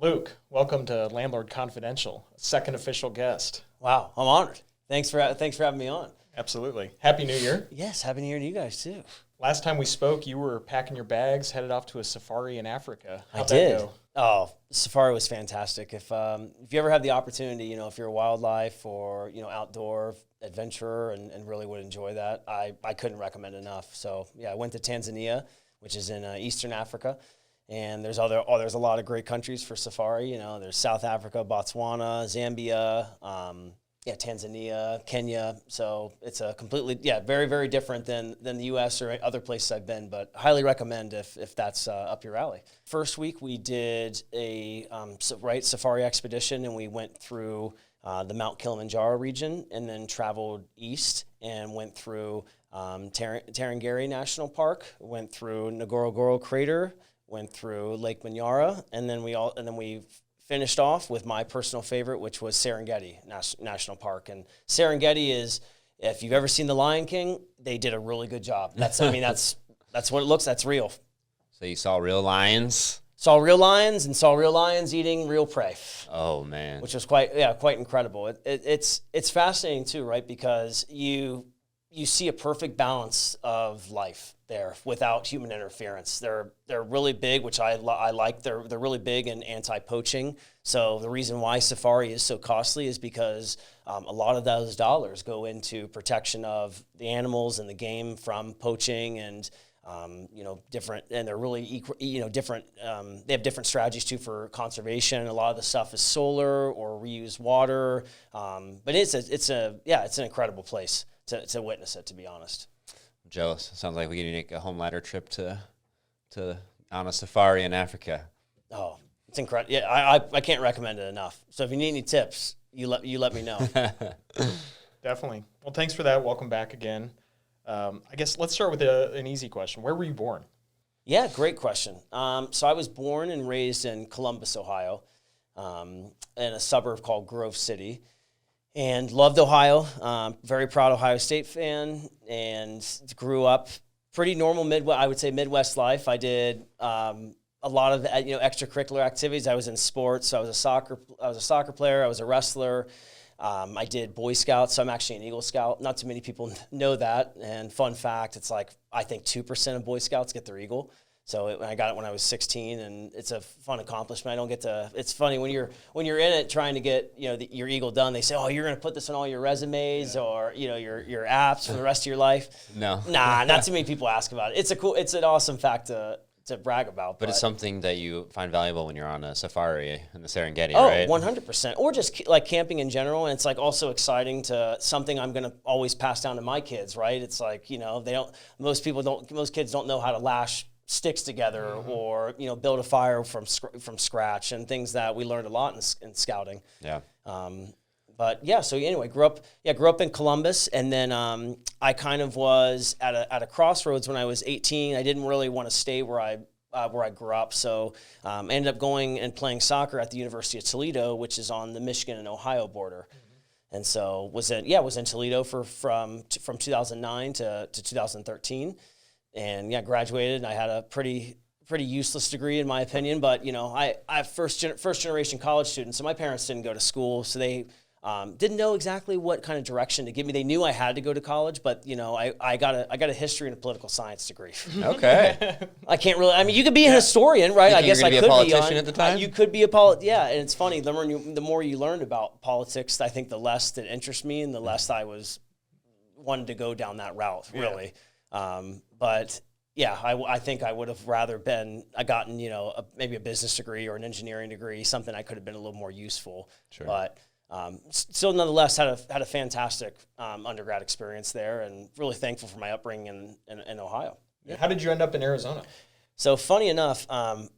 Luke, welcome to Landlord Confidential, second official guest. Wow, I'm honored. Thanks for having me on. Absolutely. Happy New Year. Yes, happy New Year to you guys too. Last time we spoke, you were packing your bags, headed off to a safari in Africa. How'd I did. that go? Oh, safari was fantastic. If you ever have the opportunity, if you're a wildlife or outdoor adventurer and really would enjoy that, I couldn't recommend enough. So yeah, I went to Tanzania, which is in Eastern Africa. And there's a lot of great countries for safari. There's South Africa, Botswana, Zambia, Tanzania, Kenya. So it's a completely, very, very different than the U.S. or other places I've been, but highly recommend if that's up your alley. First week we did a safari expedition, and we went through the Mount Kilimanjaro region, and then traveled east and went through Tarangire National Park, went through Ngorongoro Crater, went through Lake Manyara, and then we finished off with my personal favorite, which was Serengeti National Park. And Serengeti is, if you've ever seen The Lion King, they did a really good job. That's what it looks. That's real. So you saw real lions? Saw real lions and saw real lions eating real prey. Oh man, which was quite incredible. It's fascinating too, right? Because you see a perfect balance of life there without human interference. They're really big, which I like. They're really big in anti-poaching. So the reason why safari is so costly is because a lot of those dollars go into protection of the animals and the game from poaching and different. And they're really different. They have different strategies too for conservation. A lot of the stuff is solar or reuse water. But it's an incredible place to witness it, to be honest. I'm jealous. Sounds like we need to make a home ladder trip to on a safari in Africa. Oh, it's incredible. Yeah, I can't recommend it enough. So if you need any tips, you let me know. Definitely. Well, thanks for that. Welcome back again. I guess let's start with an easy question. Where were you born? Yeah, great question. So I was born and raised in Columbus, Ohio, in a suburb called Grove City. And loved Ohio, very proud Ohio State fan, and grew up pretty normal Midwest life. I did a lot of extracurricular activities. I was in sports. So I was a soccer player. I was a wrestler. I did Boy Scouts. So I'm actually an Eagle Scout. Not too many people know that. And fun fact, it's like I think 2% of Boy Scouts get their Eagle. So I got it when I was 16, and it's a fun accomplishment. I don't get to. It's funny when you're in it trying to get your Eagle done. They say, "Oh, you're going to put this on all your resumes or your apps for the rest of your life." No, not too many people ask about it. It's an awesome fact to brag about. But it's something that you find valuable when you're on a safari in the Serengeti, right? Oh, 100%. Or just like camping in general. And it's like also exciting to something I'm going to always pass down to my kids, right? It's like, most kids don't know how to lash sticks together or build a fire from scratch, and things that we learned a lot in scouting. Yeah. But yeah, so anyway, grew up in Columbus, and then I kind of was at a crossroads when I was 18. I didn't really want to stay where I grew up, so I ended up going and playing soccer at the University of Toledo, which is on the Michigan and Ohio border. And so was in Toledo from 2009 to 2013. And graduated, and I had a pretty useless degree in my opinion, but I first generation college student, so my parents didn't go to school, so they didn't know exactly what kind of direction to give me. They knew I had to go to college, but I got a history and a political science degree. Okay. I can't really. I mean, you could be a historian, right? I guess I could be a politician at the time. You could be and it's funny. The more you learned about politics, I think the less that interests me, and the less I wanted to go down that route. Really. But yeah, I think I would have rather gotten maybe a business degree or an engineering degree, something I could have been a little more useful. Sure. But still, nonetheless, had a fantastic undergrad experience there, and really thankful for my upbringing in Ohio. Yeah. How did you end up in Arizona? So funny enough,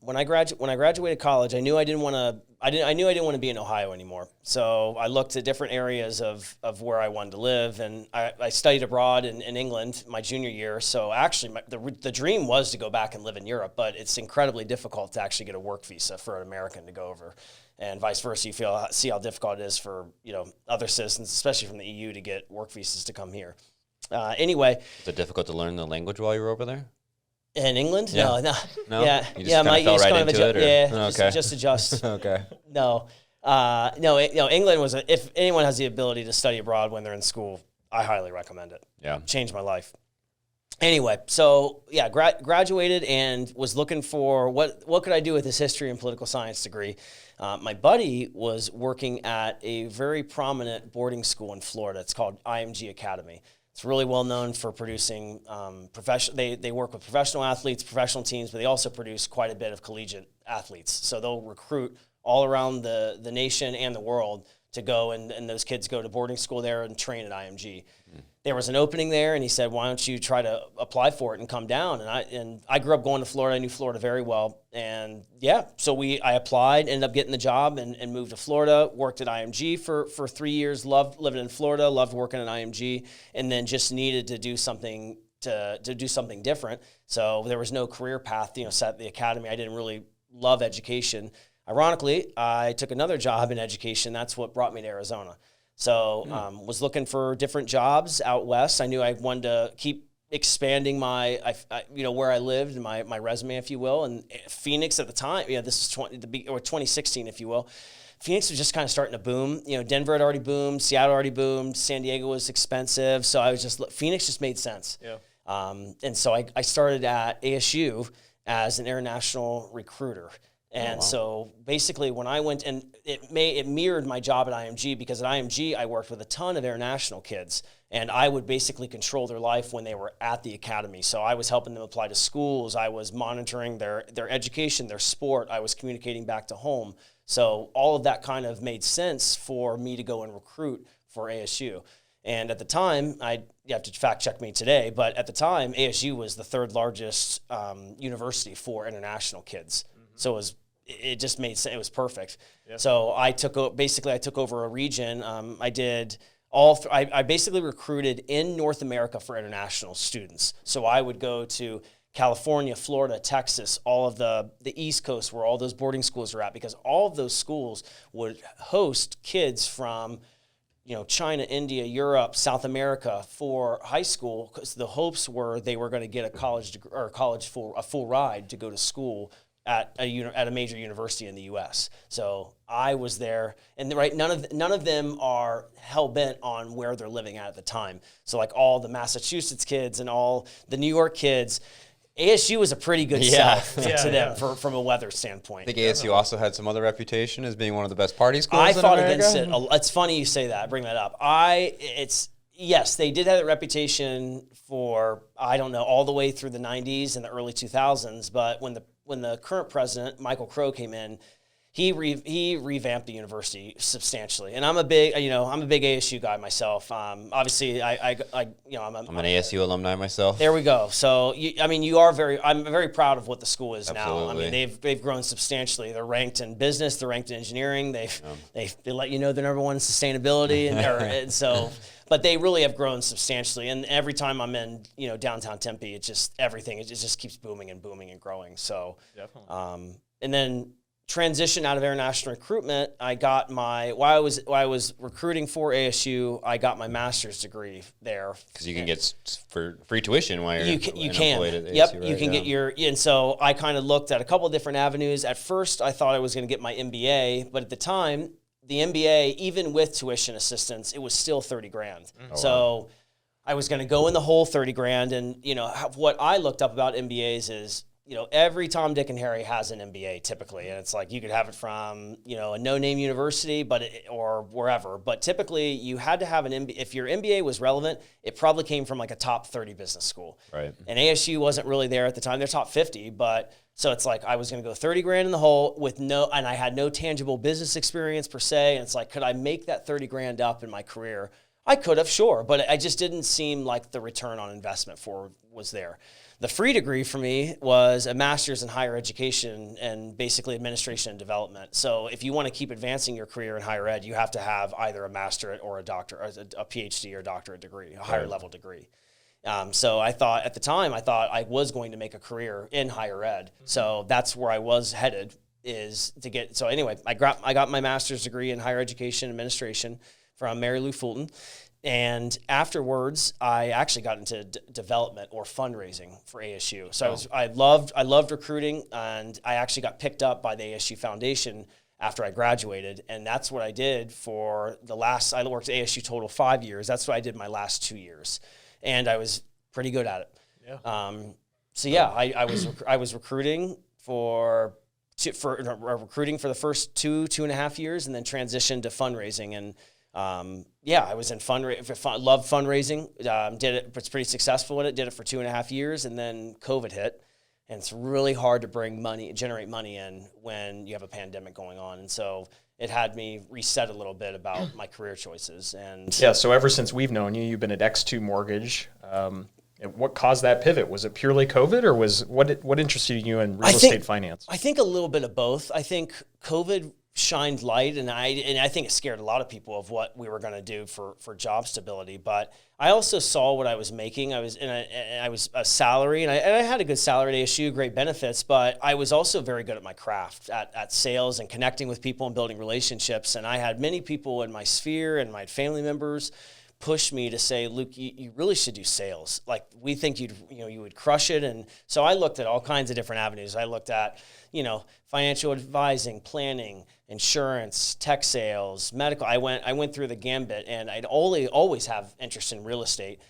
when I graduated college, I knew I didn't want to be in Ohio anymore. So I looked at different areas of where I wanted to live, and I studied abroad in England my junior year. So actually, the dream was to go back and live in Europe, but it's incredibly difficult to actually get a work visa for an American to go over, and vice versa. You see how difficult it is for other citizens, especially from the EU, to get work visas to come here. Anyway, is it difficult to learn the language while you were over there? In England? Yeah. No. No? Yeah. You just yeah. kinda fell right into it, or- Yeah. Okay. Just adjust. Okay. No. England was if anyone has the ability to study abroad when they're in school, I highly recommend it. Yeah. Changed my life. Anyway, so yeah, graduated and was looking for what could I do with this history and political science degree. My buddy was working at a very prominent boarding school in Florida. It's called IMG Academy. It's really well known for producing They work with professional athletes, professional teams, but they also produce quite a bit of collegiate athletes. So they'll recruit all around the nation and the world to go, and those kids go to boarding school there and train at IMG. There was an opening there, and he said, "Why don't you try to apply for it and come down?" And I grew up going to Florida. I knew Florida very well, and yeah, so I applied, ended up getting the job, and moved to Florida. Worked at IMG for 3 years. Loved living in Florida. Loved working at IMG, and then just needed to do something to do something different. So there was no career path, set at the academy. I didn't really love education. Ironically, I took another job in education. That's what brought me to Arizona. So was looking for different jobs out west. I knew I wanted to keep expanding my, where I lived and my resume, if you will. And Phoenix at the time, this is 2016, if you will. Phoenix was just kind of starting to boom. Denver had already boomed, Seattle already boomed, San Diego was expensive. So I was Phoenix just made sense. Yeah. And so I started at ASU as an international recruiter. And so basically when I went, and it mirrored my job at IMG, because at IMG I worked with a ton of international kids, and I would basically control their life when they were at the academy. So I was helping them apply to schools. I was monitoring their education, their sport. I was communicating back to home. So all of that kind of made sense for me to go and recruit for ASU. And at the time, you have to fact check me today, but at the time, ASU was the third largest university for international kids. So it just made sense. It was perfect. Yeah. So I took over a region. I did I basically recruited in North America for international students. So I would go to California, Florida, Texas, all of the East Coast where all those boarding schools are at, because all of those schools would host kids from China, India, Europe, South America for high school, because the hopes were they were going to get a full ride to go to school at a major university in the U.S. So I was there, and none of them are hell bent on where they're living at the time. So like all the Massachusetts kids and all the New York kids, ASU was a pretty good sell to them from a weather standpoint. I think ASU also had some other reputation as being one of the best party schools. I fought America. against it. It's funny you say that. Bring that up. Yes, they did have that reputation for, I don't know, all the way through the 90s and the early 2000s. But when the current president, Michael Crow, came in, he revamped the university substantially. And I'm a big ASU guy myself. Obviously, I'm an ASU alumni myself. There we go. So I'm very proud of what the school is now. I mean, they've grown substantially. They're ranked in business. They're ranked in engineering. They let you know they're number one in sustainability, and so. But they really have grown substantially, and every time I'm in, downtown Tempe, it just keeps booming and booming and growing. So, definitely. And then transition out of international recruitment, I got while I was recruiting for ASU, I got my master's degree there. Because you can get for free tuition while you're employed at ASU. Yep, right? You can get and so I kind of looked at a couple of different avenues. At first, I thought I was going to get my MBA, but at the time, the MBA, even with tuition assistance, it was still $30,000. So I was going to go in the whole $30,000. And, what I looked up about MBAs is, every Tom, Dick, and Harry has an MBA typically. And it's like you could have it from, a no-name university or wherever. But typically you had to have an MBA. If your MBA was relevant, it probably came from like a top 30 business school. Right. And ASU wasn't really there at the time. They're top 50, but so it's like I was going to go $30,000 in the hole and I had no tangible business experience per se. And it's like, could I make that $30,000 up in my career? I could have, sure, but I just didn't seem like the return on investment was there. The free degree for me was a master's in higher education and basically administration and development. So if you want to keep advancing your career in higher ed, you have to have either a masterate or a PhD or doctorate degree, a higher level degree. So at the time I was going to make a career in higher ed. So that's where I was headed, so anyway, I got my master's degree in higher education administration, from Mary Lou Fulton. And afterwards, I actually got into development or fundraising for ASU. So I loved recruiting, and I actually got picked up by the ASU Foundation after I graduated, and that's what I did for I worked at ASU total 5 years. That's what I did my last 2 years, and I was pretty good at it. Yeah. I was recruiting for the first 2.5 years, and then transitioned to fundraising. And I was in loved fundraising. Did it, was pretty successful in it. Did it for 2.5 years, and then COVID hit, and it's really hard to generate money in when you have a pandemic going on. And so it had me reset a little bit about my career choices. And so ever since we've known you, you've been at X2 Mortgage. What caused that pivot? Was it purely COVID, or what interested you in real estate finance? I think a little bit of both. I think COVID shined light, and I think it scared a lot of people of what we were going to do for job stability. But I also saw what I was making. I was a salary, and I had a good salary at ASU, great benefits. But I was also very good at my craft, at sales and connecting with people and building relationships. And I had many people in my sphere and my family members push me to say, Luke, you really should do sales. Like, we think you would crush it. And so I looked at all kinds of different avenues. I looked at, financial advising, planning, insurance, tech sales, medical. I went through the gambit, and I'd always have interest in real estate.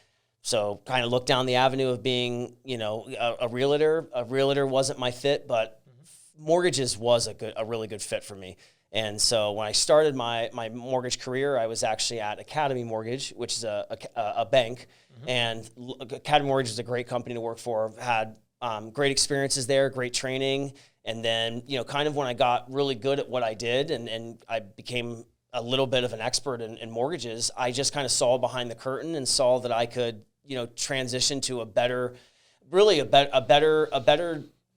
So kind of looked down the avenue of being, a realtor. A realtor wasn't my fit, but mortgages was a really good fit for me. And so when I started my mortgage career, I was actually at Academy Mortgage, which is a bank. And Academy Mortgage is a great company to work for. I've had great experiences there, great training. And then, kind of when I got really good at what I did, and I became a little bit of an expert in mortgages, I just kind of saw behind the curtain and saw that I could, transition to a better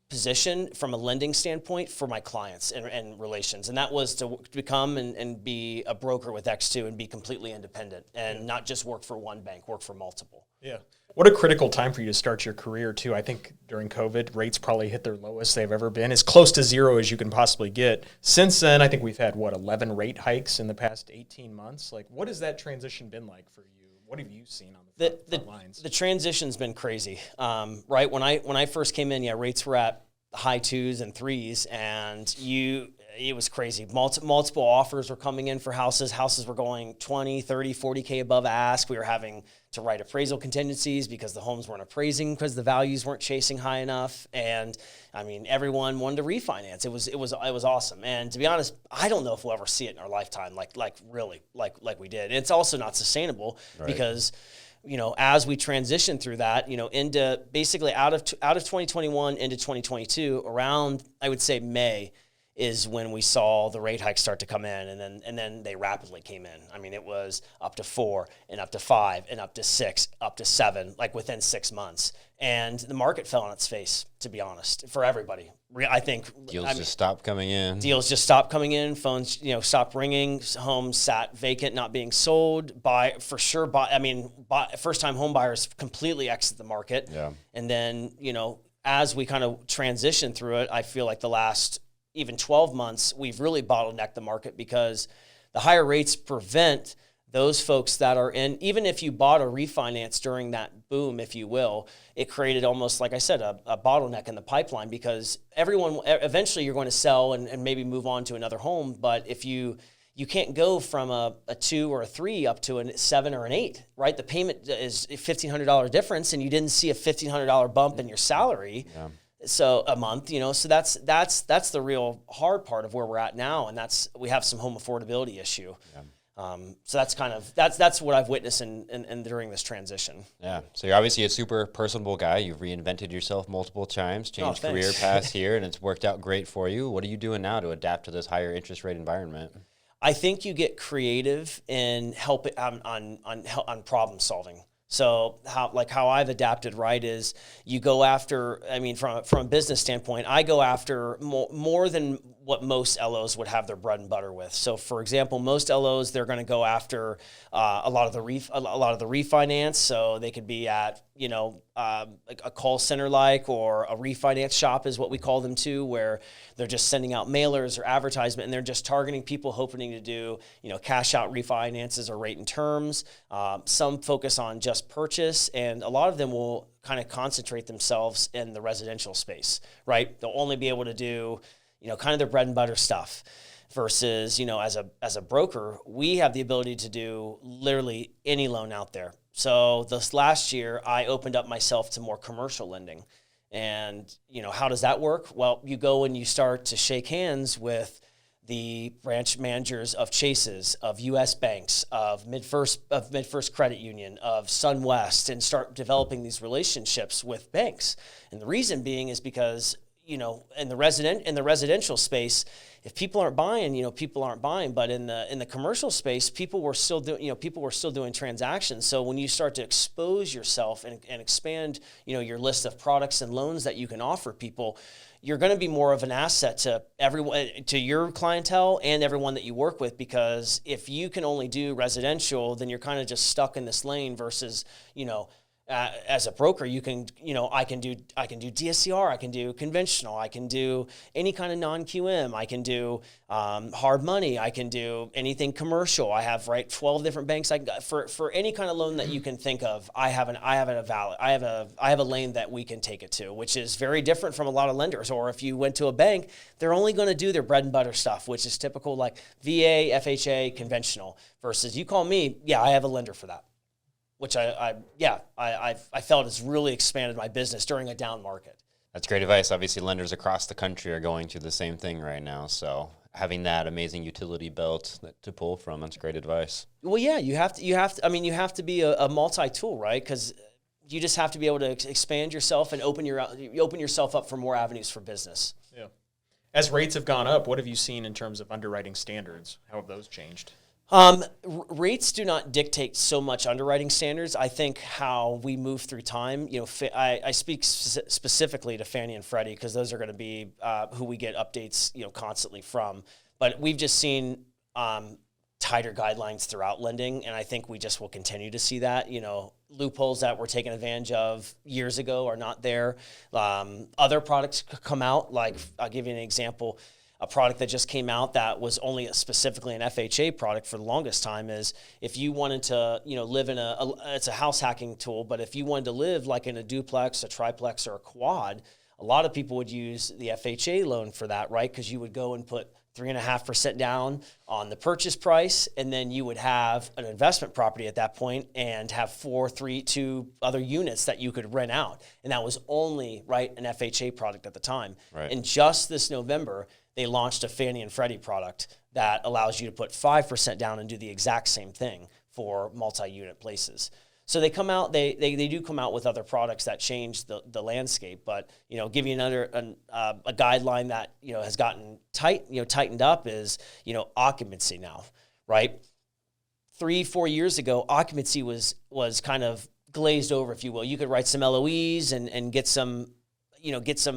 position from a lending standpoint for my clients and relations. And that was to become and be a broker with X2 and be completely independent and not just work for one bank, work for multiple. Yeah. What a critical time for you to start your career too. I think during COVID, rates probably hit their lowest they've ever been, as close to zero as you can possibly get. Since then, I think we've had 11 rate hikes in the past 18 months. Like, what has that transition been like for you? What have you seen on the front lines? The transition's been crazy. Right when I first came in, rates were at high 2s and 3s, and it was crazy. Multiple offers were coming in for houses. Houses were going 20, 30, 40K above ask. We were having to write appraisal contingencies because the homes weren't appraising because the values weren't chasing high enough. And I mean, everyone wanted to refinance. It was awesome. And to be honest, I don't know if we'll ever see it in our lifetime, like we did. And it's also not sustainable because, as we transition through that, into basically out of 2021 into 2022, around, I would say, May is when we saw the rate hikes start to come in, and then they rapidly came in. I mean, it was up to 4 and up to 5 and up to 6, up to 7, like within 6 months. And the market fell on its face, to be honest, for everybody. I think deals just stopped coming in. Deals just stopped coming in. Phones, stopped ringing. Homes sat vacant, not being sold. First-time home buyers completely exit the market. Yeah. And then, as we kind of transition through it, I feel like the last even 12 months, we've really bottlenecked the market because the higher rates prevent those folks that are in, even if you bought a refinance during that boom, if you will, it created almost, like I said, a bottleneck in the pipeline because eventually you're going to sell and maybe move on to another home. But if you can't go from a 2 or a 3 up to a 7 or an 8, right? The payment is a $1,500 difference, and you didn't see a $1,500 bump in your salary. Yeah. So a month, so that's the real hard part of where we're at now, and we have some home affordability issue. Yeah. So that's what I've witnessed in during this transition. Yeah. So you're obviously a super personable guy. You've reinvented yourself multiple times, changed career paths here, and it's worked out great for you. What are you doing now to adapt to this higher interest rate environment? I think you get creative in helping on problem solving. So how I've adapted, right, is you go after, from a business standpoint, I go after more than what most LOs would have their bread and butter with. So, for example, most LOs, they're going to go after a lot of the refinance. So they could be at like a call center or a refinance shop is what we call them too, where they're just sending out mailers or advertisement, and they're just targeting people hoping to do cash out refinances or rate and terms. Some focus on just purchase, and a lot of them will kind of concentrate themselves in the residential space, right? They'll only be able to do, kind of their bread and butter stuff versus, as a broker, we have the ability to do literally any loan out there. So this last year, I opened up myself to more commercial lending. And, how does that work? Well, you go and you start to shake hands with the branch managers of Chase's, of U.S. banks, of MidFirst Credit Union, of SunWest, and start developing these relationships with banks. And the reason being is because, in the residential space, if people aren't buying, people aren't buying. But in the commercial space, people were still doing transactions. So when you start to expose yourself and expand, your list of products and loans that you can offer people, you're going to be more of an asset to everyone, to your clientele and everyone that you work with. Because if you can only do residential, then you're kind of just stuck in this lane versus, as a broker, you can, I can do DSCR, I can do conventional, I can do any kind of non-QM, I can do hard money, I can do anything commercial. I have 12 different banks. For any kind of loan that you can think of, I have a lane that we can take it to, which is very different from a lot of lenders. Or if you went to a bank, they're only going to do their bread and butter stuff, which is typical like VA, FHA, conventional. Versus you call me, I have a lender for that. Which I felt has really expanded my business during a down market. That's great advice. Obviously, lenders across the country are going through the same thing right now. So having that amazing utility belt to pull from, that's great advice. Well, yeah, you have to be a multi-tool, right? Because you just have to be able to expand yourself and open yourself up for more avenues for business. Yeah. As rates have gone up, what have you seen in terms of underwriting standards? How have those changed? Rates do not dictate so much underwriting standards. I think how we move through time, I speak specifically to Fannie and Freddie because those are going to be who we get updates, constantly from. But we've just seen tighter guidelines throughout lending, and I think we just will continue to see that. Loopholes that were taken advantage of years ago are not there. Other products come out, like I'll give you an example. A product that just came out that was only specifically an FHA product for the longest time is if you wanted to, live in it's a house hacking tool, but if you wanted to live like in a duplex, a triplex, or a quad, a lot of people would use the FHA loan for that, right? Because you would go and put 3.5% down on the purchase price, and then you would have an investment property at that point and have 2 other units that you could rent out. And that was only, an FHA product at the time. Right. And just this November, they launched a Fannie and Freddie product that allows you to put 5% down and do the exact same thing for multi-unit places. So they come out, they do come out with other products that change the landscape, but give you another a guideline that has gotten tightened up is occupancy now, right? 3-4 years ago, occupancy was kind of glazed over, if you will. You could write some LOEs and get some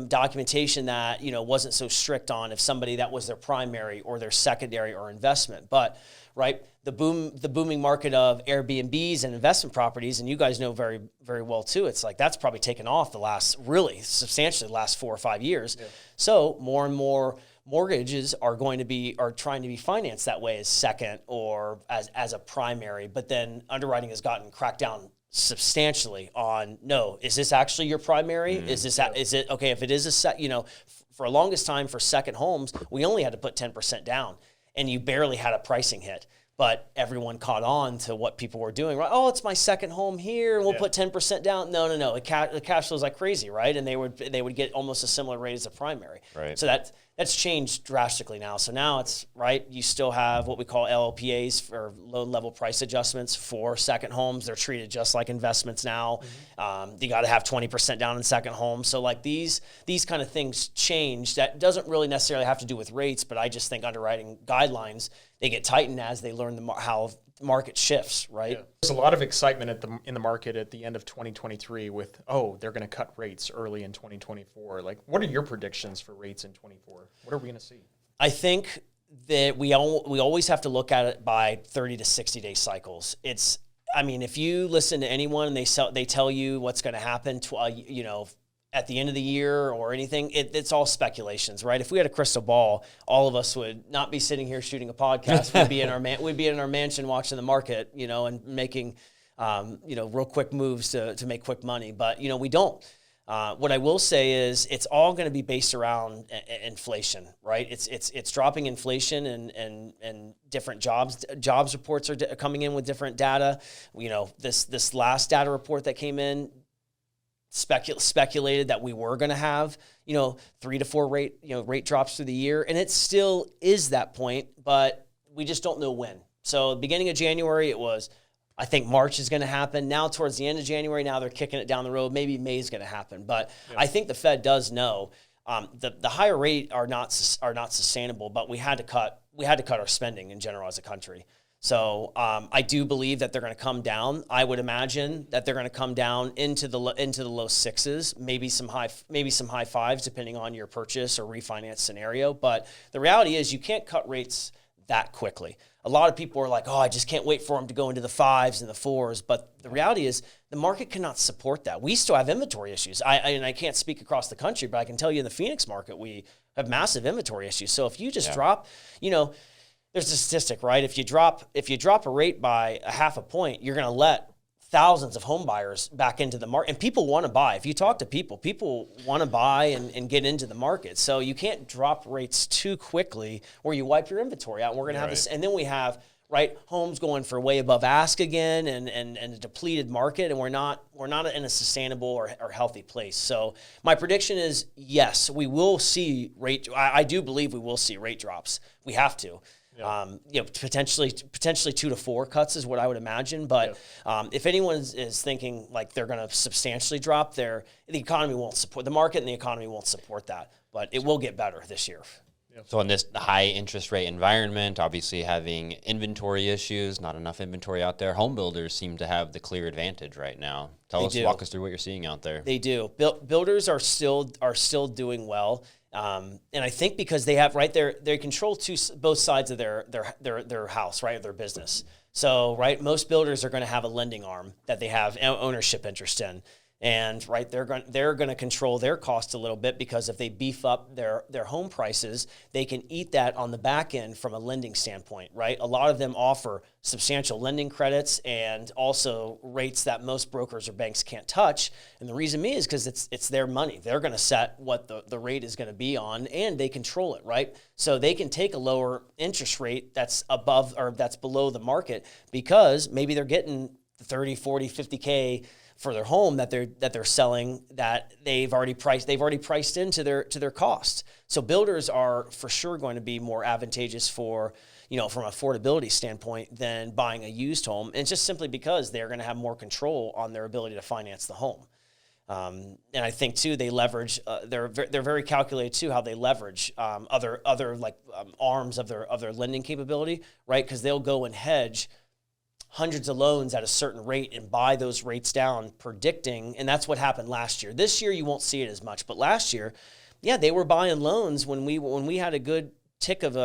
documentation that, wasn't so strict on if somebody that was their primary or their secondary or investment. But, the booming market of Airbnbs and investment properties, and you guys know very, very well too, it's like that's probably taken off substantially the last 4 or 5 years. Yeah. So more and more mortgages are trying to be financed that way as second or as a primary, but then underwriting has gotten cracked down substantially on, no, is this actually your primary? Is it okay? If it is for a longest time for second homes, we only had to put 10% down and you barely had a pricing hit, but everyone caught on to what people were doing, right? Oh, it's my second home here. We'll put 10% down. No. The cash flows like crazy, right? And they would get almost a similar rate as a primary. Right. So that's changed drastically now. So now it's, you still have what we call LLPAs for loan level price adjustments for second homes. They're treated just like investments now. Mm-hmm. You got to have 20% down in second homes. So like these kind of things change. That doesn't really necessarily have to do with rates, but I just think underwriting guidelines, they get tightened as they learn how the market shifts, right? Yeah. There's a lot of excitement in the market at the end of 2023 with, they're going to cut rates early in 2024. Like, what are your predictions for rates in 24? What are we going to see? I think that we always have to look at it by 30 to 60 day cycles. I mean, if you listen to anyone and they tell you what's going to happen, at the end of the year or anything, it's all speculations, right? If we had a crystal ball, all of us would not be sitting here shooting a podcast. We'd be in our mansion watching the market, and making, real quick moves to make quick money. But, we don't. What I will say is it's all going to be based around inflation, right? It's dropping inflation and different jobs reports are coming in with different data. This last data report that came in speculated that we were going to have, 3 to 4 rate drops through the year. And it still is that point, but we just don't know when. So beginning of January, it was, I think March is going to happen. Now towards the end of January, now they're kicking it down the road. Maybe May is going to happen. But I think the Fed does know the higher rate are not sustainable, but we had to cut our spending in general as a country. So I do believe that they're going to come down. I would imagine that they're going to come down into the low sixes, maybe some high fives, depending on your purchase or refinance scenario. But the reality is you can't cut rates that quickly. A lot of people are like, oh, I just can't wait for them to go into the 5s and the 4s. But the reality is the market cannot support that. We still have inventory issues. I can't speak across the country, but I can tell you in the Phoenix market, we have massive inventory issues. So if you just drop, there's a statistic, right? If you drop a rate by a half a point, you're going to let thousands of home buyers back into the market. And people want to buy. If you talk to people want to buy and get into the market. So you can't drop rates too quickly where you wipe your inventory out. And we're going to have this. And then we have, homes going for way above ask again and a depleted market. And we're not in a sustainable or healthy place. So my prediction is, yes, we will see I do believe we will see rate drops. We have to. Potentially 2 to 4 cuts is what I would imagine. But if anyone is thinking like they're going to substantially drop, the economy won't support the market, and the economy won't support that. But it will get better this year. So in this high interest rate environment, obviously having inventory issues, not enough inventory out there, home builders seem to have the clear advantage right now. Walk us through what you're seeing out there. They do. Builders are still doing well. And I think because they have they control both sides of their house, right, their business. So most builders are going to have a lending arm that they have ownership interest in, and they're going to control their cost a little bit, because if they beef up their home prices, they can eat that on the back end from a lending standpoint, right? A lot of them offer substantial lending credits and also rates that most brokers or banks can't touch. And the reason is because it's their money. They're going to set what the rate is going to be on, and they control it, right? So they can take a lower interest rate that's above or that's below the market, because maybe they're getting 30, 40, 50K for their home that they're selling, that they've already priced into their cost. So builders are for sure going to be more advantageous from an affordability standpoint than buying a used home, and just simply because they're going to have more control on their ability to finance the home. And I think too, they leverage. They're very calculated too how they leverage other arms of their lending capability, right? Because they'll go and hedge hundreds of loans at a certain rate and buy those rates down, predicting, and that's what happened last year. This year you won't see it as much, but last year, they were buying loans when we had a good tick of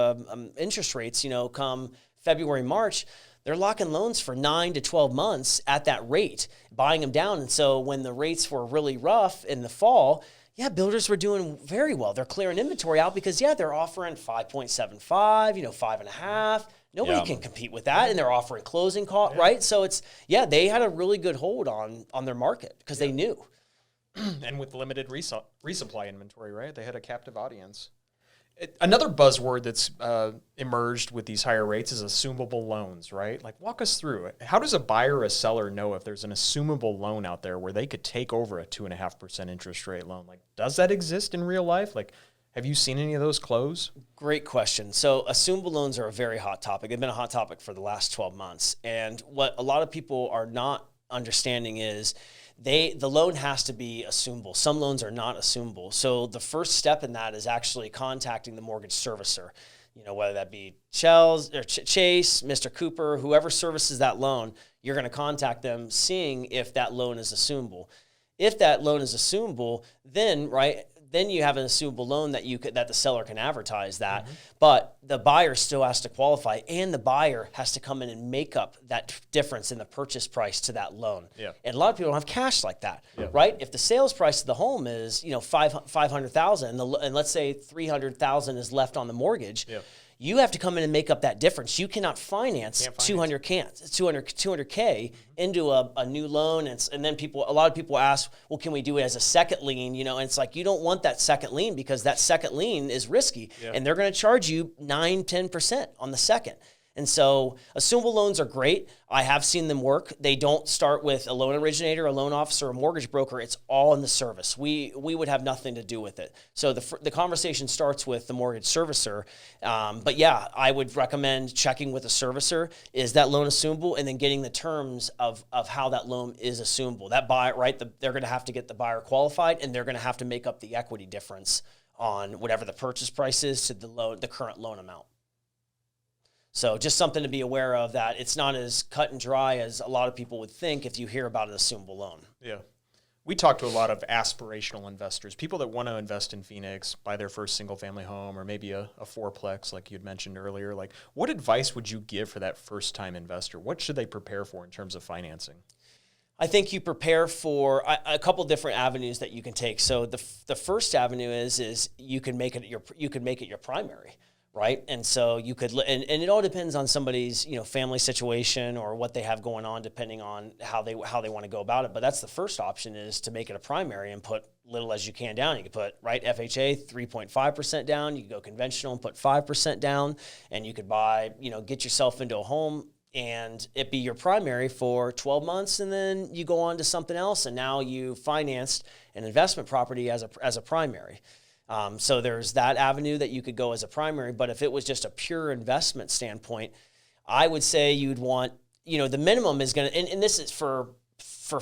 interest rates. Come February, March, they're locking loans for 9 to 12 months at that rate, buying them down. And so when the rates were really rough in the fall, builders were doing very well. They're clearing inventory out because they're offering 5.75, 5.5. Nobody can compete with that, and they're offering closing costs, right? So they had a really good hold on their market because they knew. And with limited resupply inventory, right? They had a captive audience. Another buzzword that's emerged with these higher rates is assumable loans, right? Like, walk us through it. How does a buyer or a seller know if there's an assumable loan out there where they could take over a 2.5% interest rate loan? Like, does that exist in real life? Like, have you seen any of those close? Great question. So assumable loans are a very hot topic. They've been a hot topic for the last 12 months. And what a lot of people are not understanding is the loan has to be assumable. Some loans are not assumable. So the first step in that is actually contacting the mortgage servicer, whether that be Chase, Mr. Cooper, whoever services that loan, you're going to contact them, seeing if that loan is assumable. If that loan is assumable, then, then you have an assumable loan that the seller can advertise that, but the buyer still has to qualify, and the buyer has to come in and make up that difference in the purchase price to that loan. Yeah. And a lot of people don't have cash like that, right? If the sales price of the home is, $500,000, and let's say $300,000 is left on the mortgage, you have to come in and make up that difference. You cannot finance 200K into a new loan. And then a lot of people ask, well, can we do it as a second lien? And it's like, you don't want that second lien because that second lien is risky and they're going to charge you 9-10% on the second. And so assumable loans are great. I have seen them work. They don't start with a loan originator, a loan officer, a mortgage broker. It's all in the service. We would have nothing to do with it. So the conversation starts with the mortgage servicer. But yeah, I would recommend checking with a servicer. Is that loan assumable? And then getting the terms of how that loan is assumable. That buyer, right? They're going to have to get the buyer qualified, and they're going to have to make up the equity difference on whatever the purchase price is to the current loan amount. So just something to be aware of, that it's not as cut and dry as a lot of people would think if you hear about an assumable loan. Yeah. We talk to a lot of aspirational investors, people that want to invest in Phoenix, buy their first single-family home or maybe a fourplex like you had mentioned earlier. Like, what advice would you give for that first-time investor? What should they prepare for in terms of financing? I think you prepare for a couple different avenues that you can take. So the first avenue is you can make it your primary. Right. And so you could, and it all depends on somebody's, family situation or what they have going on, depending on how they want to go about it. But that's the first option, is to make it a primary and put little as you can down. You could put, FHA 3.5% down. You could go conventional and put 5% down, and you could buy, get yourself into a home and it be your primary for 12 months. And then you go on to something else. And now you financed an investment property as a primary. So there's that avenue that you could go as a primary. But if it was just a pure investment standpoint, I would say you'd want, the minimum is going to, and this is for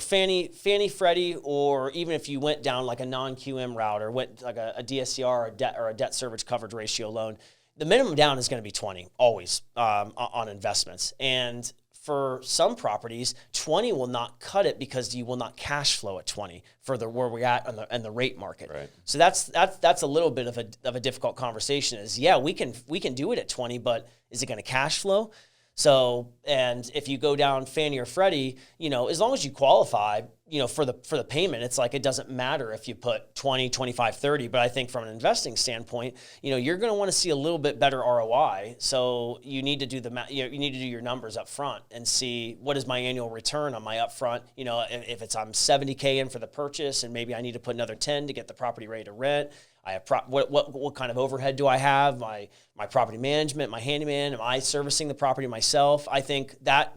Fannie, Freddie, or even if you went down like a non-QM route or went like a DSCR or a debt service coverage ratio loan, the minimum down is going to be 20 always on investments. And for some properties, 20 will not cut it because you will not cash flow at 20 for where we're at in the rate market. Right. So that's a little bit of a difficult conversation. Is we can do it at 20, but is it going to cash flow? So, and if you go down Fannie or Freddie, as long as you qualify, for the payment, it's like, it doesn't matter if you put 20, 25, 30, but I think from an investing standpoint, you're going to want to see a little bit better ROI. So you need to do you need to do your numbers up front and see, what is my annual return on my upfront? If I'm 70K in for the purchase and maybe I need to put another 10 to get the property ready to rent. I have what kind of overhead do I have? My property management, my handyman, am I servicing the property myself? I think that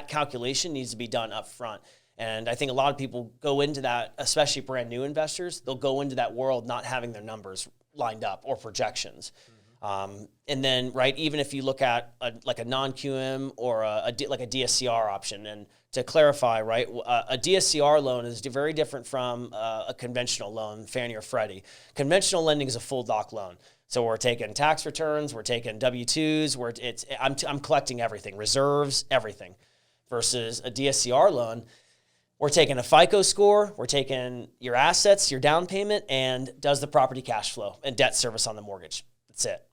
calculation needs to be done up front. And I think a lot of people go into that, especially brand new investors, they'll go into that world not having their numbers lined up or projections. And then, even if you look at a non-QM or like a DSCR option, and to clarify, a DSCR loan is very different from a conventional loan, Fannie or Freddie. Conventional lending is a full doc loan. So we're taking tax returns, we're taking W-2s, I'm collecting everything, reserves, everything. Versus a DSCR loan, we're taking a FICO score, we're taking your assets, your down payment, and does the property cash flow and debt service on the mortgage. That's it.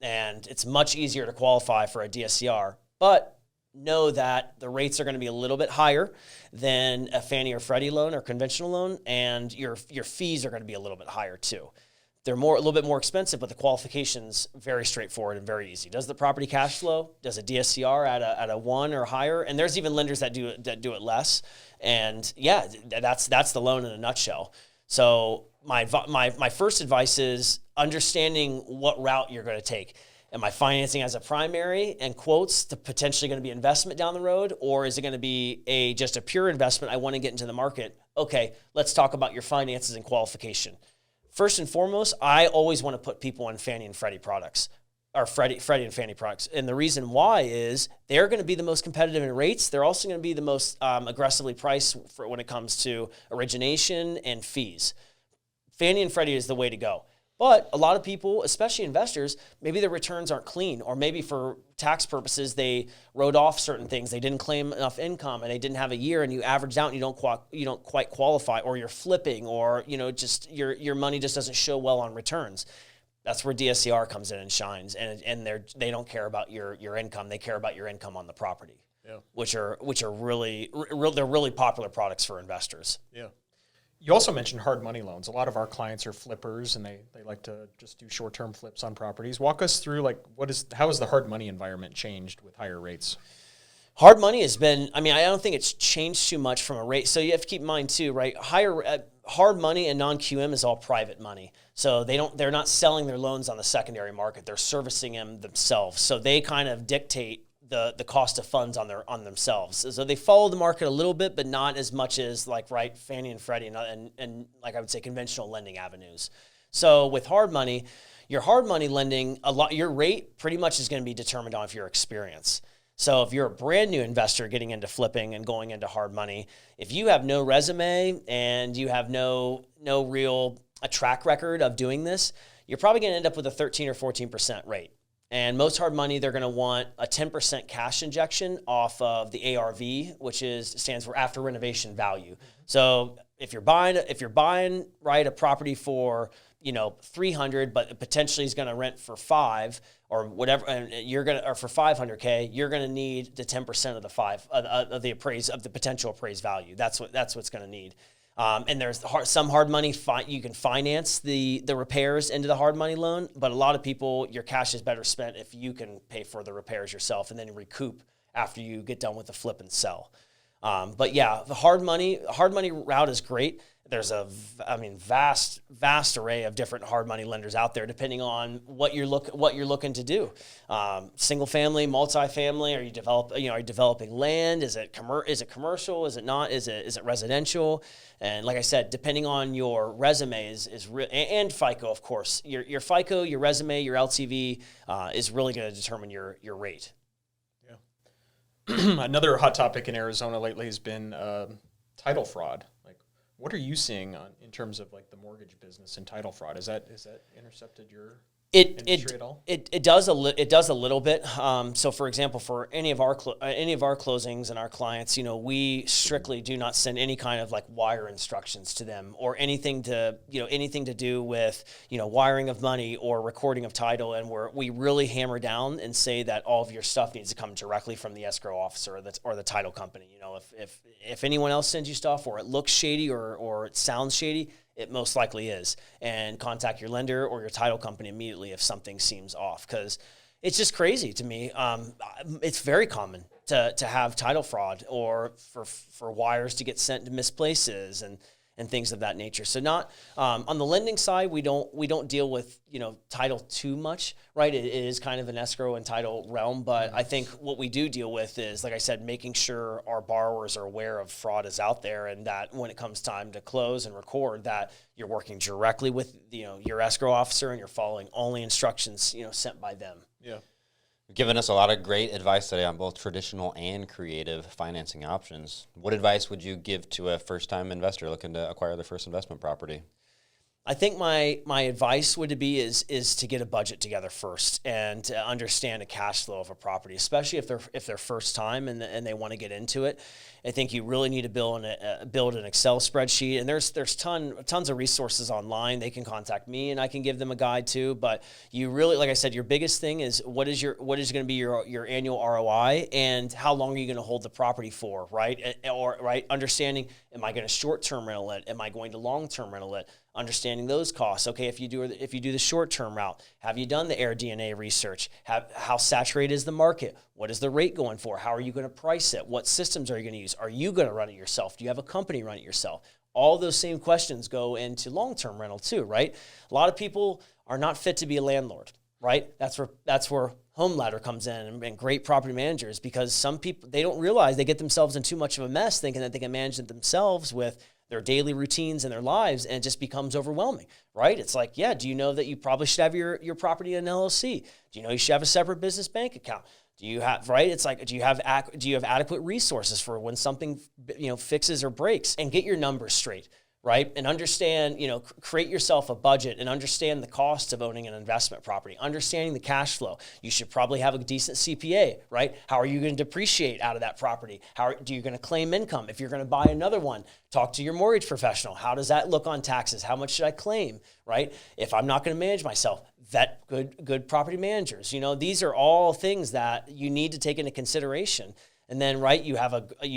And it's much easier to qualify for a DSCR, but know that the rates are going to be a little bit higher than a Fannie or Freddie loan or conventional loan, and your fees are going to be a little bit higher too. They're a little bit more expensive, but the qualification's very straightforward and very easy. Does the property cash flow? Does a DSCR at a 1 or higher? And there's even lenders that do it less. And yeah, that's the loan in a nutshell. So my first advice is understanding what route you're going to take. Am I financing as a primary and quotes to potentially going to be investment down the road? Or is it going to be just a pure investment? I want to get into the market. Okay, let's talk about your finances and qualification. First and foremost, I always want to put people on Fannie and Freddie products, or Freddie and Fannie products. And the reason why is they're going to be the most competitive in rates. They're also going to be the most aggressively priced when it comes to origination and fees. Fannie and Freddie is the way to go. But a lot of people, especially investors, maybe their returns aren't clean, or maybe for tax purposes, they wrote off certain things. They didn't claim enough income, and they didn't have a year, and you averaged out, and you don't quite qualify, or you're flipping, or just your money just doesn't show well on returns. That's where DSCR comes in and shines, and they don't care about your income. They care about your income on the property, which are really they're really popular products for investors. Yeah. You also mentioned hard money loans. A lot of our clients are flippers, and they like to just do short-term flips on properties. Walk us through, how has the hard money environment changed with higher rates? Hard money has been, I don't think it's changed too much from a rate. So you have to keep in mind too, right? Hard money and non-QM is all private money. So they're not selling their loans on the secondary market. They're servicing them themselves. So they kind of dictate the cost of funds on themselves. So they follow the market a little bit, but not as much as Fannie and Freddie and I would say conventional lending avenues. So with hard money, your hard money lending, your rate pretty much is going to be determined on your experience. So if you're a brand new investor getting into flipping and going into hard money, if you have no resume and you have no real a track record of doing this, you're probably going to end up with a 13 or 14% rate. And most hard money, they're going to want a 10% cash injection off of the ARV, which stands for after renovation value. So if you're buying a property for $300, but potentially is going to rent for $500 or whatever, and or for $500K, you're going to need the 10% of the potential appraised value. That's what's going to need. And there's some hard money, you can finance the repairs into the hard money loan, but a lot of people, your cash is better spent if you can pay for the repairs yourself and then recoup after you get done with the flip and sell. But yeah, the hard money route is great. There's a vast array of different hard money lenders out there, depending on what you're looking to do. Single family, multifamily. Are you developing land? Is it commercial? Is it not? Is it residential? And like I said, depending on your resume and FICO, of course, your FICO, your resume, your LTV is really going to determine your rate. Yeah. Another hot topic in Arizona lately has been title fraud. What are you seeing in terms of the mortgage business and title fraud? Is that intercepted your industry at all? It does a little bit. So for example, for any of our closings and our clients, we strictly do not send any kind of wire instructions to them or anything to do with wiring of money or recording of title. And we really hammer down and say that all of your stuff needs to come directly from the escrow officer or the title company. If anyone else sends you stuff or it looks shady or it sounds shady, it most likely is, and contact your lender or your title company immediately if something seems off, because it's just crazy to me. It's very common to have title fraud or for wires to get sent to misplaces and things of that nature. So not on the lending side, we don't deal with title too much, right? It is kind of an escrow and title realm, but I think what we do deal with is, like I said, making sure our borrowers are aware of fraud is out there, and that when it comes time to close and record, that you're working directly with your escrow officer and you're following only instructions sent by them. Yeah. You've given us a lot of great advice today on both traditional and creative financing options. What advice would you give to a first-time investor looking to acquire their first investment property? I think my advice would be is to get a budget together first and to understand a cash flow of a property, especially if they're first time and they want to get into it. I think you really need to build an Excel spreadsheet, and there's tons of resources online. They can contact me and I can give them a guide too. But you really, like I said, your biggest thing is what is going to be your annual ROI and how long are you going to hold the property for, right? Or understanding, am I going to short-term rental it? Am I going to long-term rental it? Understanding those costs. Okay, if you do the short-term route, have you done the air DNA research? How saturated is the market? What is the rate going for? How are you going to price it? What systems are you going to use? Are you going to run it yourself? Do you have a company run it yourself? All those same questions go into long-term rental too, right? A lot of people are not fit to be a landlord, right? That's where Home Ladder comes in and great property managers, because some people, they don't realize they get themselves in too much of a mess thinking that they can manage it themselves with their daily routines and their lives, and it just becomes overwhelming, right? It's like, yeah, do you know that you probably should have your property in an LLC? Do you know you should have a separate business bank account? Do you have, right? It's like, do you have adequate resources for when something fixes or breaks? And get your numbers straight, right? And understand, create yourself a budget and understand the cost of owning an investment property, understanding the cash flow. You should probably have a decent CPA, right? How are you going to depreciate out of that property? How are you going to claim income? If you're going to buy another one, talk to your mortgage professional. How does that look on taxes? How much should I claim, right? If I'm not going to manage myself, vet good property managers. These are all things that you need to take into consideration. And then, right, you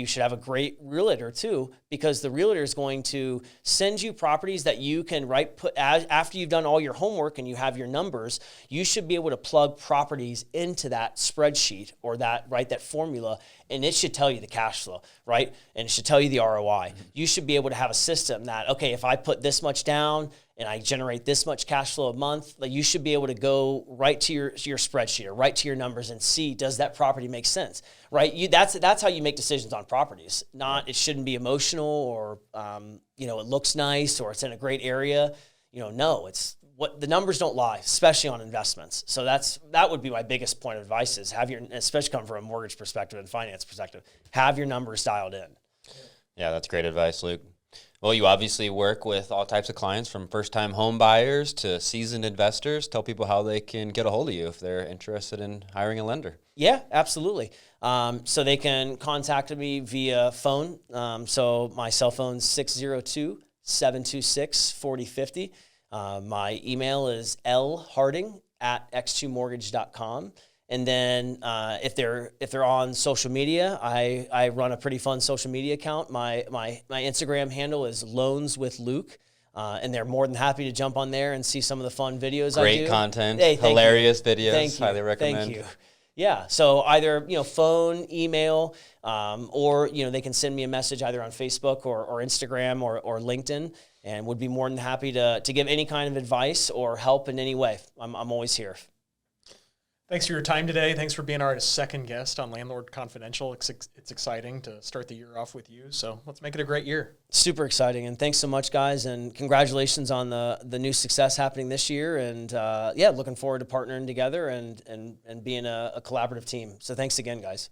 should have a great realtor too, because the realtor is going to send you properties that you can after you've done all your homework and you have your numbers. You should be able to plug properties into that spreadsheet or that formula, and it should tell you the cash flow, right? And it should tell you the ROI. You should be able to have a system that, okay, if I put this much down and I generate this much cash flow a month, you should be able to go right to your spreadsheet or right to your numbers and see, does that property make sense, right? That's how you make decisions on properties. It shouldn't be emotional or, it looks nice or it's in a great area. No, it's what the numbers don't lie, especially on investments. So that would be my biggest point of advice is especially coming from a mortgage perspective and finance perspective, have your numbers dialed in. Yeah, that's great advice, Luke. Well, you obviously work with all types of clients from first-time home buyers to seasoned investors. Tell people how they can get a hold of you if they're interested in hiring a lender. Yeah, absolutely. So they can contact me via phone. So my cell phone is 602-726-4050. My email is lharding@x2mortgage.com. And then if they're on social media, I run a pretty fun social media account. My Instagram handle is Loans with Luke, and they're more than happy to jump on there and see some of the fun videos I do. Great content, hilarious videos. Thank you. Highly recommend. Thank you. Yeah, so either phone, email, or they can send me a message either on Facebook or Instagram or LinkedIn, and would be more than happy to give any kind of advice or help in any way. I'm always here. Thanks for your time today. Thanks for being our second guest on Landlord Confidential. It's exciting to start the year off with you, so let's make it a great year. Super exciting, and thanks so much, guys, and congratulations on the new success happening this year, and looking forward to partnering together and being a collaborative team. So thanks again, guys.